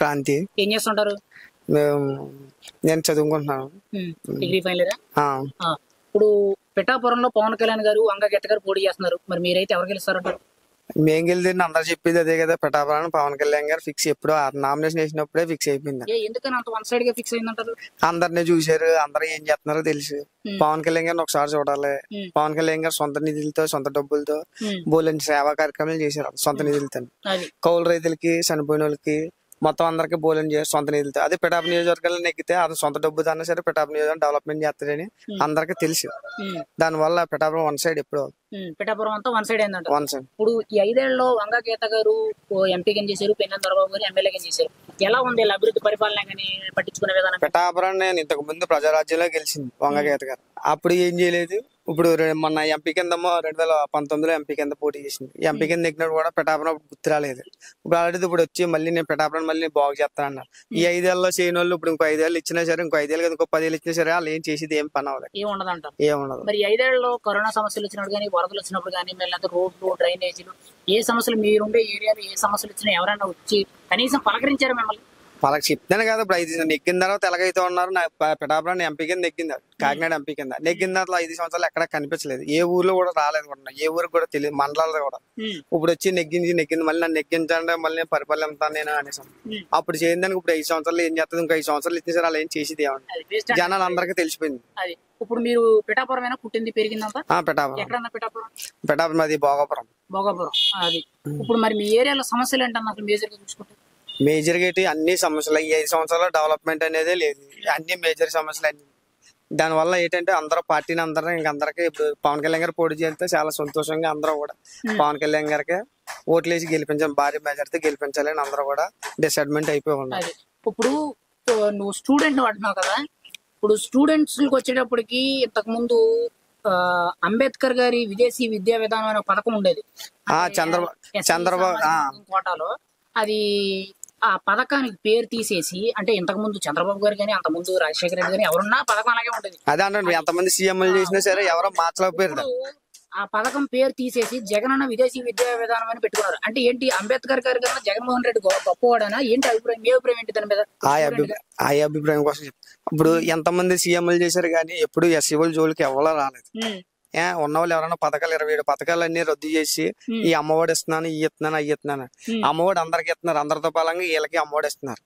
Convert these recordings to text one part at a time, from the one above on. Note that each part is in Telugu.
క్రాంతి. ఏం చేస్తుంటారు? నేను చదువుకుంటున్నాను. డిగ్రీ ఫైనల్ ఇయరా? ఇప్పుడు పిఠాపురంలో పవన్ కళ్యాణ్ గారు, వంగ గీత గారు పోటీ చేస్తున్నారు. మరి మీరైతే ఎవరు గెలుస్తారంటారు? మేం గెలిచింది అందరు చెప్పేది అదే కదా, పిఠాపురం పవన్ కళ్యాణ్ గారు ఫిక్స్. ఎప్పుడు నామినేషన్ వేసినప్పుడే ఫిక్స్ అయిపోయింది. ఎందుకని అంత వన్ సైడ్ గా ఫిక్స్ అయిందంటారు? అందరినీ చూశారు, అందరూ ఏం చేస్తున్నారో తెలుసు. పవన్ కళ్యాణ్ గారిని ఒకసారి చూడాలి. పవన్ కళ్యాణ్ గారు సొంత నిధులతో, సొంత డబ్బులతో బోలెని సేవా కార్యక్రమాలు చేశారు. సొంత నిధులతో కౌలు రైతులకి, చనిపోయిన వాళ్ళకి మొత్తం అందరికి బోలెని చేసి సొంత నిధులతో. అదే పిఠాపు నియోజకవర్గాల్లో నెక్కితే అది సొంత డబ్బుతో అన్నా సరే పిఠాపు నియోజకవర్గం డెవలప్మెంట్ చేస్తాడని అందరికి తెలుసు. దాని వల్ల పిఠాపురం వన్ సైడ్ ఎప్పుడు పిఠాపురం అంతా వన్ సైడ్ అయిందంట. One side. ఇప్పుడు ఈ 5 ఏళ్లలో వంగ గీత గారు ఎంపీగా చేశారు, పెన్నె దొరబాబు గారు ఎమ్మెల్యేగా చేశారు. ఎలా ఉంది అభివృద్ధి పరిపాలన కానీ పట్టించుకునే విధానం? పిఠాపురం నేను ఇంతకు ముందు ప్రజారాజ్యంలో గెలిచింది వంగ గీత గారు. అప్పుడు ఏం చేయలేదు. ఇప్పుడు మొన్న ఎంపీ కింద 2019లో ఎంపీ కింద పోటీ చేసింది. ఎంపీ కింద ఎక్కినప్పుడు కూడా పిఠాపురం గుర్తు రాలేదు. ఇప్పుడు ఆల్రెడీ ఇప్పుడు వచ్చి మళ్ళీ నేను పిఠాపురం మళ్ళీ బాగు చేస్తానన్నారు. ఈ 5 ఏళ్ళలో చేయని వాళ్ళు ఇప్పుడు ఇంకో 5 ఏళ్ళు ఇచ్చినా సరే, ఇంకో 5 ఏళ్ళు కదా, ఇంకో 10 ఏళ్ళు ఇచ్చినా సరే వాళ్ళు ఏం చేసేది ఏం పని అవ్వదు, ఏముండదు. మరి 5 ఏళ్లలో కరోనా సమస్యలు వచ్చినప్పుడు కానీ, వరదలు వచ్చినప్పుడు కానీ, మళ్ళీ రోడ్లు, డ్రైనేజీలు, ఏ సమస్యలు మీరుండే ఏరియాలో ఏ సమస్యలు వచ్చినా ఎవరైనా వచ్చి కనీసం పలకరించారు మిమ్మల్ని? వాళ్ళకి చెప్తాను కదా. ఇప్పుడు 5 నెగ్గిన తర్వాత ఎలాగైతే ఉన్నారు, నా పిఠాపురం ఎంపీ కింద నెగ్గింది, కాకినాడ ఎంపీ కింద నెగ్గిన తర్వాత 5 సంవత్సరాలు ఎక్కడ కనిపించలేదు. ఏ ఊర్లో కూడా రాలేదు కూడా, ఏ ఊరికి కూడా తెలియదు, మండలాలు కూడా. ఇప్పుడు వచ్చి నెగ్గింది మళ్ళీ నన్ను నెగ్గించండి, మళ్ళీ నేను పరిపాలన నేను అనేసాను. అప్పుడు చేయడానికి ఇప్పుడు 5 సంవత్సరాలు ఏం చేస్తుంది, ఇంకో 5 సంవత్సరాలు ఇచ్చిన సరే అలా ఏం చేసేది ఏమన్నా జనాలు అందరికీ తెలిసిపోయింది. ఇప్పుడు మీరు పిఠాపురం పుట్టింది పెరిగిందంతా? పిఠాపురం అది భోగాపురం. అది ఇప్పుడు మరి మీ ఏరియాలో సమస్యలు ఏంటన్నా మేజర్ గా చూసుకుంటే? మేజర్ గా అన్ని సమస్యలు, ఈ 5 సంవత్సరాల డెవలప్మెంట్ అనేది లేదు. అన్ని మేజర్ సమస్యలు అన్ని. దానివల్ల ఏంటంటే అందరూ పార్టీని ఇంకందరికి ఇప్పుడు పవన్ కళ్యాణ్ గారు పోటీ చేస్తే చాలా సంతోషంగా అందరూ కూడా పవన్ కళ్యాణ్ గారికి ఓట్లేసి గెలిపించాలి, భారీ మెజార్టీతో గెలిపించాలని అందరూ కూడా డిసైడ్మెంట్ అయిపోయి ఉన్నారు. ఇప్పుడు నువ్వు స్టూడెంట్ అంటున్నావు కదా, ఇప్పుడు స్టూడెంట్స్ వచ్చేటప్పటికి ఇంతకు ముందు అంబేద్కర్ గారి విదేశీ విద్యా విధానం అనే పథకం ఉండేది చంద్రబాబు కోటాలో. అది ఆ పథకానికి పేరు తీసేసి, అంటే ఇంతకు ముందు చంద్రబాబు గారు కానీ, అంత ముందు రాజశేఖర రెడ్డి గానీ ఎవరున్నా పథకం అలాగే ఉంటుంది. అదే అంటే ఎంతమంది సీఎంలు చేసినా సరే ఎవరో మార్చలేకపోయారు. ఆ పథకం పేరు తీసేసి జగనన్న విదేశీ విద్యా విధానం అని పెట్టుకున్నారు. అంటే ఏంటి, అంబేద్కర్ గారి కన్నా జగన్మోహన్ రెడ్డి గొప్పవాడనా ఏంటి అభిప్రాయం? మీ అభిప్రాయం ఏంటి దాని మీద? ఆ అభిప్రాయం కోసం ఇప్పుడు ఎంతమంది సీఎంలు చేశారు కానీ ఎప్పుడు ఎస్సీ వాళ్ళ జోలికి ఎవరో రాలేదు. ఉన్నవాళ్ళు ఎవరైనా పథకాలు 27 పథకాలు అన్ని రద్దు చేసి ఈ అమ్మఒడి ఇస్తున్నాను, అవి ఇస్తున్నాను. అమ్మఒడి అందరికి ఇస్తున్నారు, అందరితో పాలంగా వీళ్ళకి అమ్మఒడి ఇస్తున్నారు.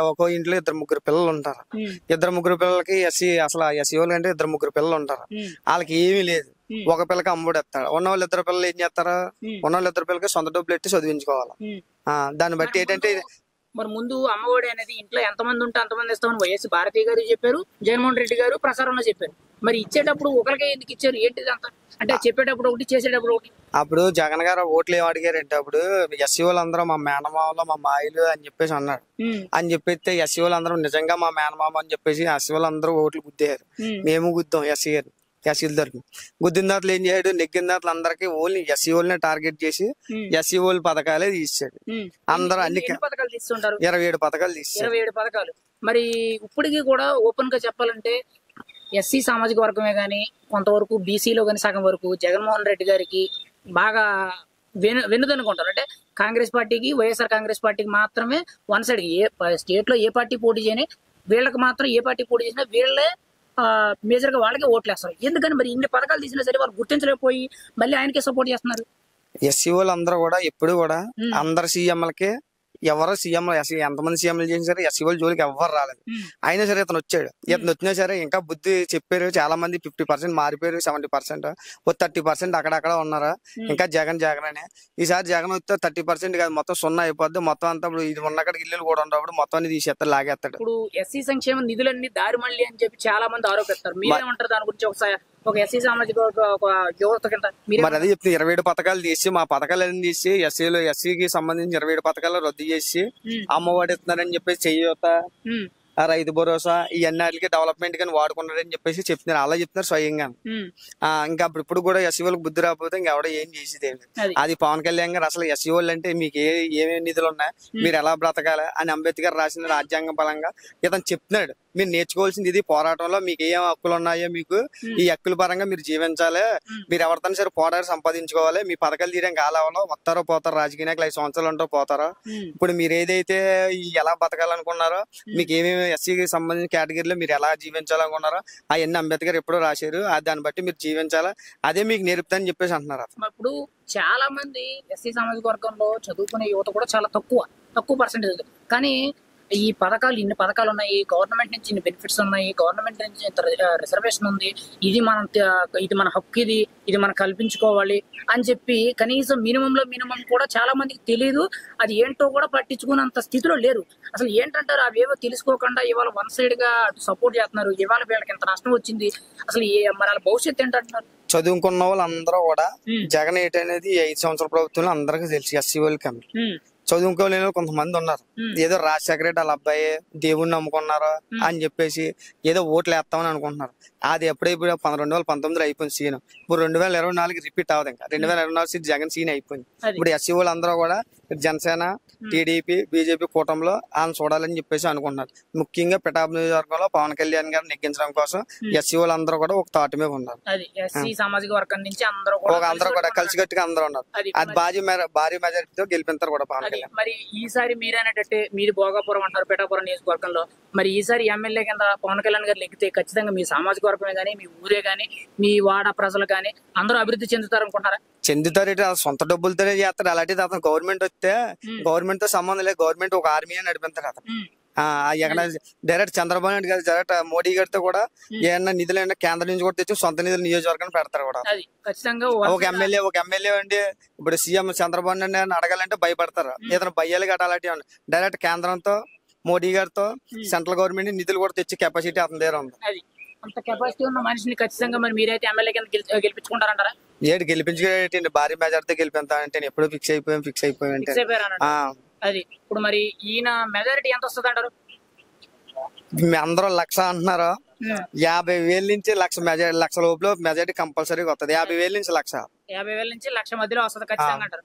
ఒక్కో ఇంట్లో 2-3 పిల్లలు ఉంటారు. 2-3 పిల్లలకి అసలు ఎస్సీ వాళ్ళు అంటే 2-3 పిల్లలు ఉంటారు. వాళ్ళకి ఏమీ లేదు, ఒక పిల్లకి అమ్మఒడి ఇస్తాడు. ఉన్నవాళ్ళు 2 పిల్లలు ఏం చేస్తారు, ఉన్నవాళ్ళు 2 పిల్లలకి సొంత డబ్బులు ఎట్టి చదివించుకోవాలి. దాన్ని బట్టి ఏంటంటే మరి ముందు అమ్మఒడి అనేది ఇంట్లో ఎంతమంది ఉంటే అంతమంది ఇస్తామని వైఎస్ భారతి గారు చెప్పారు, జగన్మోహన్ రెడ్డి గారు ప్రసారంలో చెప్పారు. మరి ఇచ్చేటప్పుడు ఒకరికి ఎందుకు ఇచ్చారు, ఏంటిది అంత? అంటే చెప్పేటప్పుడు ఒకటి, చేసేటప్పుడు ఒకటి. అప్పుడు జగన్ గారు ఓట్లు ఏం అడిగారంటే, అప్పుడు ఎస్సీ వాళ్ళందరూ మా మేనమామలు, మా మాయిలు అని చెప్పేసి అన్నాడు. అని చెప్పేస్తే ఎస్సీ వాళ్ళందరూ నిజంగా మా మేనమామ అని చెప్పేసి ఎస్సీ వాళ్ళందరూ ఓట్లు గుద్దారు. మేము గుద్దాం ఎస్సీ గారు, ఎస్సీల తరఫున. గుద్దిన దాంట్లో ఏం చేయడు, నెగ్గిన దాంట్లో అందరికి ఓన్లీ ఎస్సీ వాళ్ళని టార్గెట్ చేసి ఎస్సీ వాళ్ళ పథకాలే తీసాడు. అందరూ అన్ని 27 పథకాలు తీసాడు. 27 పథకాలు. మరి ఇప్పటికీ కూడా ఓపెన్ గా చెప్పాలంటే ఎస్సీ సామాజిక వర్గమే గానీ, కొంతవరకు బీసీలో కానీ సగం వరకు జగన్మోహన్ రెడ్డి గారికి బాగా వెన్నుదనుకుంటారు. అంటే కాంగ్రెస్ పార్టీకి, వైఎస్ఆర్ కాంగ్రెస్ పార్టీకి మాత్రమే వన్ సైడ్. ఏ స్టేట్ లో ఏ పార్టీ పోటీ చేయని వీళ్ళకి మాత్రం, ఏ పార్టీ పోటీ చేసినా వీళ్ళే మేజర్ గా వాళ్ళకే ఓట్లేస్తారు. ఎందుకని మరి ఇన్ని పథకాలు తీసినా సరే వాళ్ళు గుర్తించలేకపోయి మళ్ళీ ఆయనకే సపోర్ట్ చేస్తున్నారు? ఎస్సీ వాళ్ళు అందరూ కూడా ఎప్పుడు కూడా అందరు సీఎంలకే, ఎవరో సీఎం ఎంతమంది సీఎంలు చేసినా సరే ఎస్సీ వాళ్ళ జోలికి ఎవరు రాలేదు. అయినా సరే ఇతను వచ్చాడు. ఇతను వచ్చినా సరే ఇంకా బుద్ధి చెప్పారు. చాలా మంది 50% మారిపోయారు, 70%, 30% అక్కడక్కడ ఉన్నారా. ఇంకా జగన్ అనే. ఈసారి జగన్ వస్తే 30% కాదు, మొత్తం 0 అయిపోద్ది. మొత్తం అంతా ఇప్పుడు ఇది ఉన్నక్కడికి ఇల్లు కూడా ఉండవు, మొత్తం అన్ని తీసేస్తారు, లాగేస్తాడు. ఇప్పుడు ఎస్సీ సంక్షేమ నిధులన్నీ దారి మళ్ళీ అని చెప్పి చాలా మంది ఆరోపిస్తారు. మీరేమంటారు దాని గురించి? ఒకసారి ఒక ఎస్సీ సామాజిక యువత కింద మరి అదే చెప్తే 27 పథకాలు తీసి, మా పథకాలన్నీ తీసి ఎస్సీకి సంబంధించి 27 పథకాలు రద్దు చేసి అమ్మఒడి ఇస్తున్నారని చెప్పేసి, చెయ్యూత, రైతు భరోసా, ఇవన్నీ డెవలప్మెంట్ గానీ వాడుకున్నారని చెప్పేసి చెప్తున్నారు. అలా చెప్తున్నారు స్వయంగా. ఇంకా ఇప్పుడు కూడా ఎస్సీ వాళ్ళకి బుద్ధి రాకపోతే ఇంకెవడో ఏం చేసేది ఏమి. అది పవన్ కళ్యాణ్ గారు అసలు ఎస్సీ వాళ్ళు అంటే మీకు ఏమేమి నిధులు ఉన్నాయి, మీరు ఎలా బ్రతకాలి అని అంబేద్కర్ రాసిన రాజ్యాంగ బలంగా ఇతను చెప్తున్నాడు. మీరు నేర్చుకోవాల్సింది ఇది పోరాటంలో మీకు ఏం హక్కులు ఉన్నాయో మీకు ఈ హక్కుల పరంగా మీరు జీవించాలి. మీరు ఎవరితోనే సరే పోరాడి సంపాదించుకోవాలి. మీ పథకాలు తీయడం కాలేవాలో వస్తారో పోతారో రాజకీయ నాయకులు 5 సంవత్సరాలు ఉంటారో పోతారో. ఇప్పుడు మీరు ఏదైతే ఎలా బతకాలనుకున్నారో మీకు ఏమేమి ఎస్సీకి సంబంధించిన కేటగిరీలో మీరు ఎలా జీవించాలనుకున్నారో అవన్నీ అంబేద్కర్ ఎప్పుడో రాశారు. దాన్ని బట్టి మీరు జీవించాలా, అదే మీకు నేర్పుతానని చెప్పేసి అంటున్నారు. ఇప్పుడు చాలా మంది ఎస్సీ సామాజిక వర్గంలో చదువుకునే యువత కూడా చాలా తక్కువ పర్సెంటేజ్. కానీ ఈ పథకాలు ఇన్ని పథకాలు ఉన్నాయి, గవర్నమెంట్ నుంచి ఇన్ని బెనిఫిట్స్ ఉన్నాయి, గవర్నమెంట్ నుంచి ఇంత రిజర్వేషన్ ఉంది, ఇది మన హక్కు, ఇది మనం కల్పించుకోవాలి అని చెప్పి కనీసం మినిమం కూడా చాలా మందికి తెలియదు. అది ఏంటో కూడా పట్టించుకున్నంత స్థితిలో లేరు. అసలు ఏంటంటారు, అవేవో తెలుసుకోకుండా ఇవాళ వన్ సైడ్ గా సపోర్ట్ చేస్తున్నారు. ఇవాళ వీళ్ళకి ఎంత నష్టం వచ్చింది, అసలు మరి వాళ్ళ భవిష్యత్తు ఏంటంటున్నారు. చదువుకున్న వాళ్ళందరూ కూడా జగన్ ఏంటనేది 5 సంవత్సరాల ప్రభుత్వంలో అందరికీ తెలుసు. ఎస్సీ వాళ్ళకి చదువుకోలేని కొంతమంది ఉన్నారు. ఏదో రాజశేఖర రెడ్డి వాళ్ళ అబ్బాయి దేవుణ్ణి నమ్ముకున్నారు అని చెప్పేసి ఏదో ఓట్లు వేస్తామని అనుకుంటున్నారు. అది ఎప్పుడైపోయి 2019లో అయిపోయింది సీన్. ఇప్పుడు 2024 రిపీట్ అవ్వదు. ఇంకా 2024 జగన్ సీన్ అయిపోయింది. ఇప్పుడు ఎస్సీ వాళ్ళందరూ కూడా జనసేన, టీడీపీ, బీజేపీ కూటమిలో ఆయన చూడాలని చెప్పేసి అనుకుంటున్నారు. ముఖ్యంగా పిఠాపురం నియోజకవర్గంలో పవన్ కళ్యాణ్ గారిని నెగ్గించడం కోసం ఎస్సీ వాళ్ళందరూ కూడా ఒక తాటి మీద ఉన్నారు. సామాజిక వర్గం నుంచి అందరూ కూడా కలిసికట్టుగా అందరూ ఉన్నారు. అది భారీ మెజారిటీతో గెలిపిస్తారు కూడా పవన్ కళ్యాణ్. మరి ఈసారి మీరేనట్టే మీది భోగాపురం అంటారు పిఠాపురం నియోజకవర్గంలో, మరి ఈసారి ఎమ్మెల్యే కింద పవన్ కళ్యాణ్ గారు లెక్కితే ఖచ్చితంగా మీ సామాజిక వర్గమే గానీ, మీ ఊరే గానీ, మీ వాడ ప్రజలు గానీ అందరూ అభివృద్ధి చెందుతారు అనుకుంటారా? చెందుతారు. సొంత డబ్బులతోనే చేస్తారు. అలాంటిది అతను గవర్నమెంట్ వస్తే గవర్నమెంట్ తో సంబంధం లేదు. గవర్నమెంట్ ఒక ఆర్మీ అని నడిపిస్తారు అతను. ఎక్కడ డైరెక్ట్ చంద్రబాబు నాయుడు గారు డైరెక్ట్ మోడీ గారితో కూడా ఏమన్నా నిధులు అయినా కేంద్రం నుంచి కూడా తెచ్చి సొంత నిధులు నియోజకవర్గాన్ని పెడతారు కూడా. ఒక ఎమ్మెల్యే అండి ఇప్పుడు సీఎం చంద్రబాబు నాయుడు అడగాలంటే భయపడతారు. ఏదైనా భయ్యాలు గట్ట అలాంటివి డైరెక్ట్ కేంద్రంతో మోడీ గారితో సెంట్రల్ గవర్నమెంట్ నిధులు కూడా తెచ్చి కెపాసిటీ అతని దగ్గర ఉంది. అంత కెపాసిటీ ఉన్న మనిషిని ఖచ్చితంగా మరి మీరైతే ఎమ్మెల్యే కింద గెలిపించుకుంటారంటారా? ఏడు గెలిపించుకుంటే భారీ మెజార్టీతో గెలిపిస్తానంటే ఎప్పుడు ఫిక్స్ అయిపోయాం. అది ఇప్పుడు మరి ఈయన మెజారిటీ ఎంత వస్తుంది అంటారు? అందరూ 1,00,000 అంటున్నారు. 50,000 నుంచి 1,00,000 లోపల మెజారిటీ కంపల్సరీగా వస్తుంది. 50,000 నుంచి 1,00,000. 50,000 నుంచి 1,00,000 మధ్యలో వస్తుంది ఖచ్చితంగా అంటారు.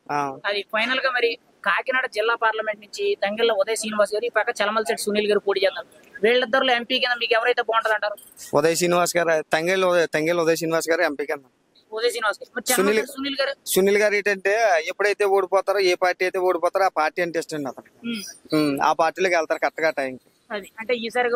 అది ఫైనల్ గా మరి కాకినాడ జిల్లా పార్లమెంట్ నుంచి తంగెళ్ళ ఉదయ్ శ్రీనివాస్ గారు, ఈ పక్క చలమలశెట్టి సునీల్ గారు పోటీ చేస్తారు. వీళ్ళిద్దరులో ఎంపీ కింద మీకు ఎవరైతే బాగుంటది అంటారు? ఉదయ్ శ్రీనివాస్ గారు, తంగెళ్ళ ఉదయ్ శ్రీనివాస్ గారు ఎంపీ కింద. సునీల్ గారు ఏంటంటే ఎప్పుడైతే ఓడిపోతారో, ఏ పార్టీ అయితే ఓడిపోతారో ఆ పార్టీ అంటే ఇష్టం అతను. ఆ పార్టీలోకి వెళ్తారు కరెక్ట్ గా టైంకి. అంటే ఈసారి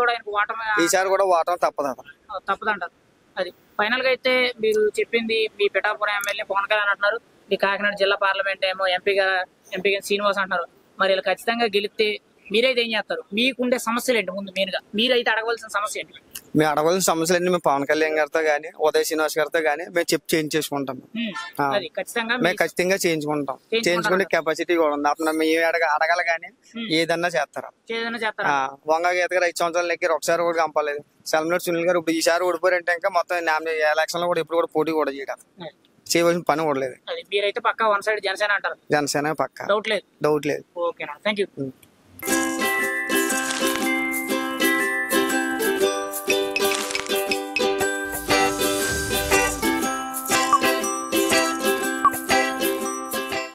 కూడా ఓటమి తప్పదంటారు. అది ఫైనల్ గా అయితే మీరు చెప్పింది మీ పిఠాపురం ఎమ్మెల్యే పవన్ కళ్యాణ్ అంటున్నారు, మీ కాకినాడ జిల్లా పార్లమెంట్ ఏమో ఎంపీ శ్రీనివాస్ అంటున్నారు. మరి ఇలా ఖచ్చితంగా గెలిస్తే మీరైతే ఏం చేస్తారు? మీకుండే సమస్యలు ఏంటి? ముందు మీరైతే అడగవలసిన సమస్య ఏంటి? మేము అడగవలసిన సమస్యలు మేము పవన్ కళ్యాణ్ గారితో గానీ, ఉదయ్ శ్రీనివాస్ గారితో గానీ మేము చేంజ్ చేసుకుంటాం. మేము ఖచ్చితంగా చేయించుకుంటే కెపాసిటీ కూడా ఉంది. అతను మేము అడగాలి గానీ ఏదన్నా చేస్తారు. వంగ గీత గారు 5 సంవత్సరాలు లెక్కారు, ఒకసారి కూడా కంపలేదు. సెలమనేటి సునీల్ గారు ఇప్పుడు ఈసారి ఓడిపోయారంటే ఇంకా మొత్తం ఎలక్షన్ లో కూడా ఇప్పుడు కూడా పోటీ కూడా చేయవలసిన పని కూడా లేదు. మీరైతే పక్కా వన్ సైడ్ జనసేన అంటారు? జనసేన పక్కా, డౌట్ లేదు. ఓకేనా, థ్యాంక్ యూ.